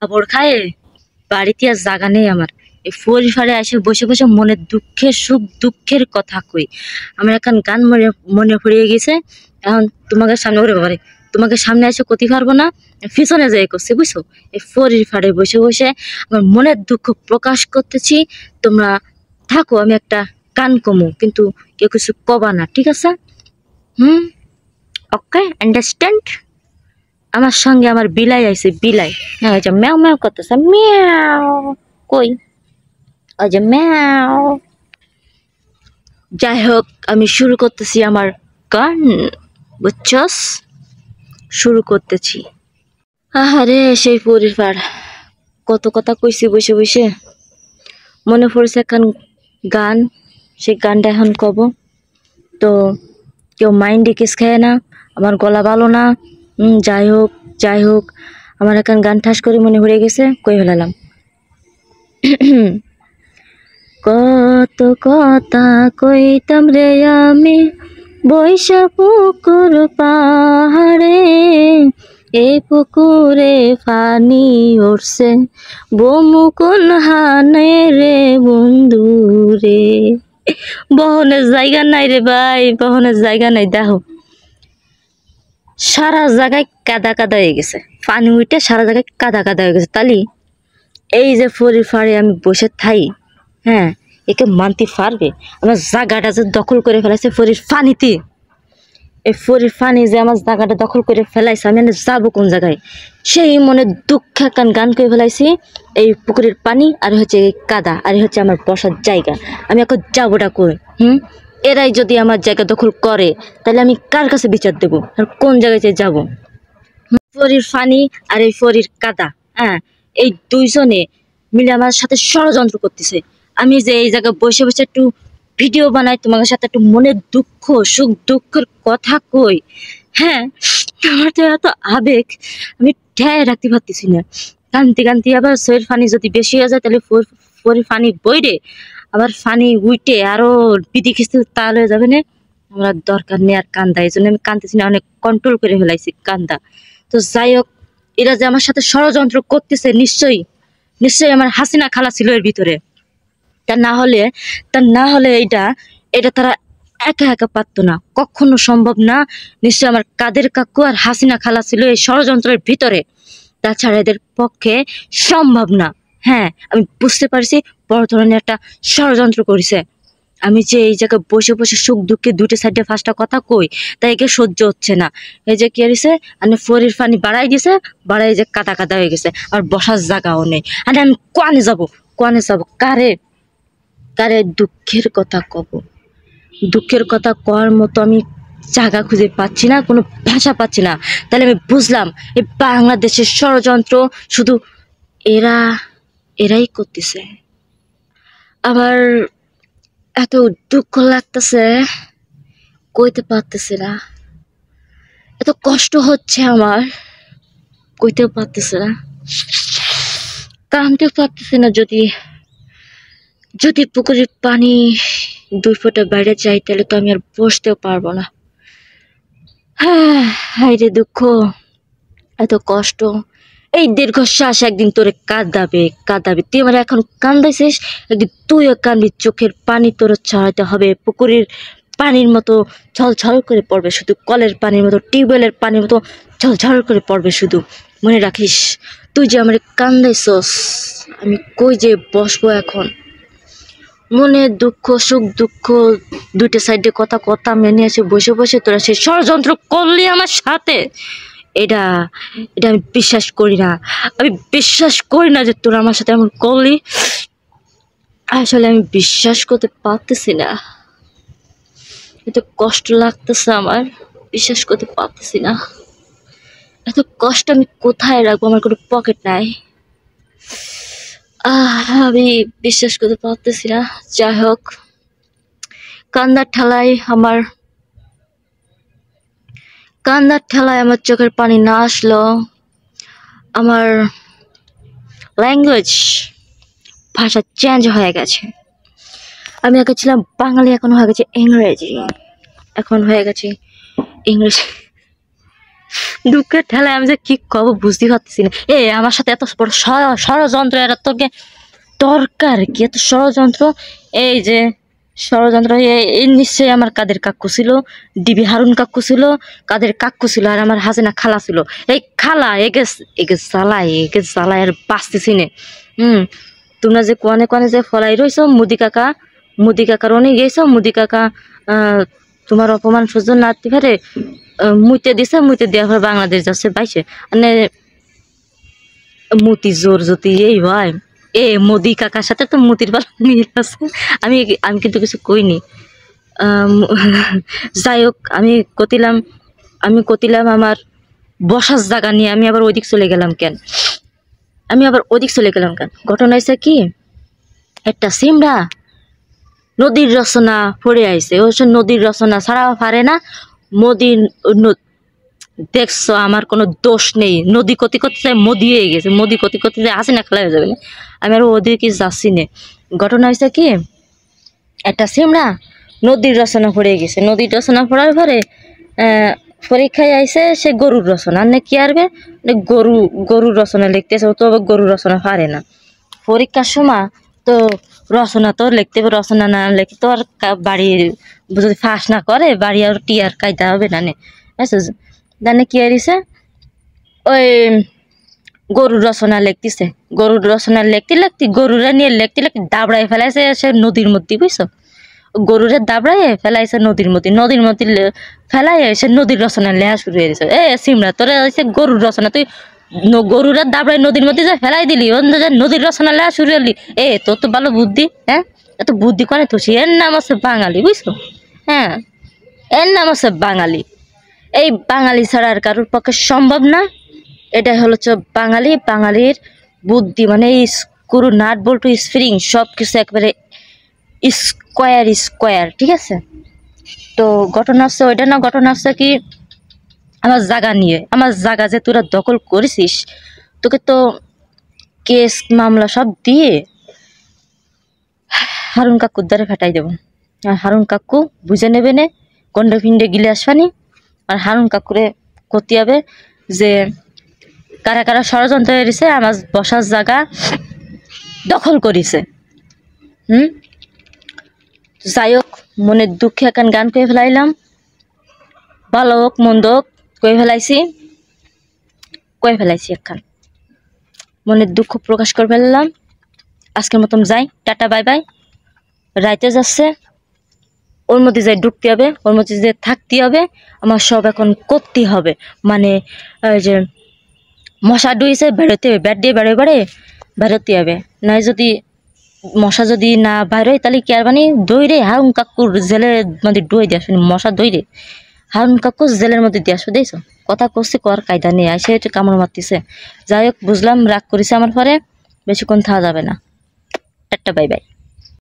খবর খায় বাড়িতে আর জাগা নেই আমার। এই পরিবারে এসে বসে বসে মনের দুঃখের সুখ দুঃখের কথা কই। আমার এখন গান মনে মনে পড়িয়ে গেছে। এখন তোমাকে সামনে ওরে বাবারে, তোমাকে সামনে এসে করতে পারবো না, পিছনে যাই করছি বুঝছো। এই পরিবারে বসে বসে আমার মনের দুঃখ প্রকাশ করতেছি। তোমরা থাকো, আমি একটা গান কমু, কিন্তু কেউ কিছু কবা না, ঠিক আছে? হুম, ওকে, আন্ডারস্ট্যান্ড। আমার সঙ্গে আমার বিলাই আইছে, বিলাই। হ্যাঁ, ওই যে ম্যাও ম্যাও করতেছে, ম্যাও। কই? ওই যে ম্যাও। যাই হোক, আমি শুরু করতেছি আমার গান, বুঝছস? শুরু করতেছি। আহারে সেই পরিবার, কত কথা কইছি বসে বসে, মনে পড়ছে এখন গান। সেই গানটা এখন কব তো কেউ মাইন্ডে কেস খায় না, আমার গলা ভালো না। যাই হোক যাই হোক, আমার এখন গান ঠাস করে মনে পড়ে গেছে, কই ফেলালাম। কত কথা কইতাম রে আমি বৈশা পুকুর পাহাড়ে, এই পুকুরে পানি উঠছে বমুকুন হানে রে বন্ধু রে। বহনের জায়গা নাই রে ভাই, বহনের জায়গা নাই। দেখো সারা জায়গায় কাদা কাদা হয়ে গেছে, পানি উঠে সারা জায়গায় কাদা কাদা হয়ে গেছে। তালি এই যে ফরি ফাড়ে আমি বসে থাই, হ্যাঁ, একে মানতে পারবে? আমার জায়গাটা যে দখল করে ফেলাইছে ফরির ফানিতে, এই ফরির ফানি যে আমার জায়গাটা দখল করে ফেলাইছে, আমি যাবো কোন জায়গায়? সেই মনে দুঃখ কান গান করে ফেলাইছি। এই পুকুরের পানি আর হচ্ছে এই কাদা আর হচ্ছে আমার বসার জায়গা, আমি এখন যাবোটা কই? এরাই যদি আমার জায়গা দখল করে তাহলে আমি কার কাছে বিচার দেবো আর কোন জায়গায় যাবো? ফরির ফানি আর এই ফরির কাদা, হ্যাঁ, এই দুইজনে মিলে আমার সাথে ষড়যন্ত্র করতেছে। আমি যে এই জায়গায় বসে বসে একটু ভিডিও বানাই, তোমাদের সাথে একটু মনের দুঃখ সুখ দুঃখের কথা কই, হ্যাঁ, আমার তো এত আবেগ আমি ঠেয়ে রাখতে পারতেছি না। কান্তি কান্তি আবার শরীর ফানি যদি বেশি হয়ে যায় তাহলে ফরির ফানি বইরে আবার ফানি উইটে আরো বিধি খিস্তে তাল হয়ে যাবে না। আমার দরকার নেই আর কান্দা, এই জন্য আমি কান্দতেছি না, অনেক কন্ট্রোল করে ফেলাইছি কান্দা। তো যাই হোক, এরা যে আমার সাথে ষড়যন্ত্র করতেছে, নিশ্চয়ই নিশ্চয়ই আমার হাসিনা খালা ছিল এর ভিতরে। তা না হলে এটা এটা তারা একা একা পারতো না, কখনো সম্ভব না। নিশ্চয়ই আমার কাদের কাকু আর হাসিনা খালা ছিল এই ষড়যন্ত্রের ভিতরে, তাছাড়া এদের পক্ষে সম্ভব না। হ্যাঁ, আমি বুঝতে পারছি বড় ধরনের একটা ষড়যন্ত্র করেছে। আমি যে এই জায়গায় বসে বসে সুখ দুঃখে দুটো সাইডে ফার্স্টটা কথা কই, তাই একে সহ্য হচ্ছে না। এই যে কি হয়েছে, মানে ফরির পানি বাড়াই দিছে, বাড়াই যে কাদা কাদা হয়ে গেছে, আর বসার জায়গাও নেই। আর আমি কোয়ানে যাব কারে কারে দুঃখের কথা কব? দুঃখের কথা কওয়ার মতো আমি জায়গা খুঁজে পাচ্ছি না, কোনো ভাষা পাচ্ছি না। তাহলে আমি বুঝলাম এই বাংলাদেশের ষড়যন্ত্র শুধু এরা এরাই করতেছে। আবার এত দুঃখ লাগতেছে, কইতে পারতেছি না। এত কষ্ট হচ্ছে আমার, কইতেও পারতেছি না, কানতেও পারতেছি না। যদি যদি পুকুরের পানি 2 ফুট বাইরে যাই তাহলে তো আমি আর বসতেও পারবো না। হ্যাঁ, হায়রে দুঃখ, এত কষ্ট। এই দীর্ঘশ্বাস একদিন তোরে কাঁদাবে কাঁদাবে। তুই আমার এখন কান্দাইছিস, একদিন তুইও কান্দি। চোখের পানি তোর ছড়াইতে হবে পুকুরের পানির মতো ঝলঝল করে পড়বে, শুধু কলের পানির মতো, টিউবওয়েলের পানির মতো ঝলঝল করে পড়বে। শুধু মনে রাখিস, তুই যে আমার কান্দাইছস, আমি কই যে বসবো এখন? মনে দুঃখ সুখ দুঃখ দুইটা সাইডে কথা কথা মেনে এসে বসে বসে তোরা সে ষড়যন্ত্র করলি আমার সাথে। এটা এটা আমি বিশ্বাস করি না, আমি বিশ্বাস করি না যে তোরা আমার সাথে এমন করলি। আসলে আমি বিশ্বাস করতে পারতেছি না, এত কষ্ট লাগতেছে আমার, বিশ্বাস করতে পারতেছি না। এত কষ্ট আমি কোথায় রাখবো? আমার কোনো পকেট নাই। আমি বিশ্বাস করতে পারতেছি না। যাই হোক, কান্নার ঠেলায় আমার চোখের পানি না আসলো, আমার ল্যাঙ্গুয়েজ ভাষা চেঞ্জ হয়ে গেছে। আমি আগে ছিলাম বাঙালি, এখন হয়ে গেছে ইংরেজি, এখন হয়ে গেছে ইংরেজি। দুঃখের ঠেলায় আমি যে কি কব বুঝতে পারতেছি না। আমার সাথে এত বড় ষড়যন্ত্র, এরা তোকে দরকার কি এত ষড়যন্ত্র? এই যে ষড়যন্ত্র, এই নিশ্চয়ই আমার কাদের কাকু ছিল, ডিবি হারুন কাকু ছিল, কাদের কাকু ছিল, আর আমার হাসিনা খালা ছিল। এই খালা এগে জ্বালায় আর বাঁচতেছি নে। তোমরা যে কোয়ানে কোয়ানে যে ফলাই রইছো, মুদি কাকার অনেক গেছো, মুদি কাকা তোমার অপমান সহ্য না করতে পারে মুইতে দিছে, মুইতে দেওয়ার পর বাংলাদেশ যাচ্ছে বাইছে। মানে মতি জোর যদি এই হয়, মোদি কাকার সাথে তো মতির ভালো মিল আছে। আমি আমি কিন্তু কিছু কইনি। যাই হোক, আমি কতিলাম আমার বসার জায়গা নিয়ে আমি আবার ওইদিক চলে গেলাম কেন? ঘটনা হয়েছে কি, একটা সিমড়া নদীর রচনা পড়ে আইছে। ও নদীর রচনা ছাড়া পারে না। দেখছো আমার কোনো দোষ নেই, নদী কতি করতে মোদি হয়ে গেছে, মোদি কতি করতে আসে না, খেলা হয়ে যাবে না। আমি আর ওদিকে যাচ্ছি না। ঘটনা হয়েছে কি, একটা সিমড়া নদীর রচনা পড়ে গেছে। নদীর রচনা পড়ার পরে পরীক্ষায় আইসে সে গরুর রচনা, না কি আরবে গরুর রচনা লিখতেছে। ও তো গরুর রচনা পারে না। পরীক্ষার সময় তো রচনা তো লিখতে হবে, রচনা না লিখতে তো আর বাড়ি যদি ফাঁস না করে বাড়ি আর টিয়ার কায়দা হবে না। জানে কি আরিছে, ওই গরুর রচনা লিখতেছে। গরুর রচনা লিখতে গরুরা নিয়ে লিখতে দাবড়াই ফেলাইছে সে নদীর মধ্যে, বুঝছো? গরুরে দাবড়াই ফেলাইছে নদীর মধ্যে ফেলাই সে নদীর রচনা লেখা শুরু হয়ে গেছে। সিমরা তোরা হয়েছে গরুর রচনা, তুই গরুরা দাবড়াই নদীর মধ্যে যা ফেলাই দিলি, নদীর রচনা লেখা শুরু করলি। তোর তো ভালো বুদ্ধি, হ্যাঁ? এত বুদ্ধি করে তুই। এর নাম আছে বাঙালি, বুঝছো? হ্যাঁ, এর নাম আছে বাঙালি। এই বাঙালি ছাড়া আর কারোর পক্ষে সম্ভব না। এটাই হলো বাঙালির বুদ্ধি, মানে এই স্ক্রু নাট বল্টু স্প্রিং সব কিছু একবারে স্কোয়ার, ঠিক আছে? তো ঘটনা হচ্ছে ওইটা না, ঘটনা হচ্ছে কি আমার জায়গা নিয়ে। আমার জায়গা যে তোরা দখল করেছিস, তোকে তো কেস মামলা সব দিয়ে হারুন কাকুর দ্বারে ফাটাই দেবো। আর হারুন কাকু বুঝে নেবে নে, গন্ডে ফিন্ডে গিলে আসবানি। আর হারুন কাকুরে ক্ষতি হবে যে কারা কারা ষড়যন্ত্র করেছে, আমার বসার জায়গা দখল করেছে। যাই হোক, মনের দুঃখে এখন গান করে ফেলাইলাম। ভালো হোক মন্দ হোক করে ফেলাইছি এখন মনের দুঃখ প্রকাশ করে ফেললাম। আজকের মতন যাই, টাটা বাই বাই। রাইতে যাচ্ছে, ওর মধ্যে যাই ঢুকতে হবে, ওর মধ্যে যে থাকতে হবে, আমার সব এখন করতে হবে। মানে যে মশা ডুইছে বেরোতে হবে, ব্যাট দিয়ে বেরোতে হবে। নাই যদি মশা যদি না বাইরে হয় তাহলে কি আর মানে দইরে হারুন কাকুর জেলের মধ্যে ডুয়ে দিয়ে আসবে। মশা দইরে হারুন কাকু জেলের মধ্যে দিয়ে আসবে। দেখছো কথা করছি, কর কায়দা নিয়ে আসে একটু কামড় মারতেছে। যাই হোক, বুঝলাম রাগ করেছে আমার পরে, বেশিক্ষণ থাকা যাবে না। Tata bye bye.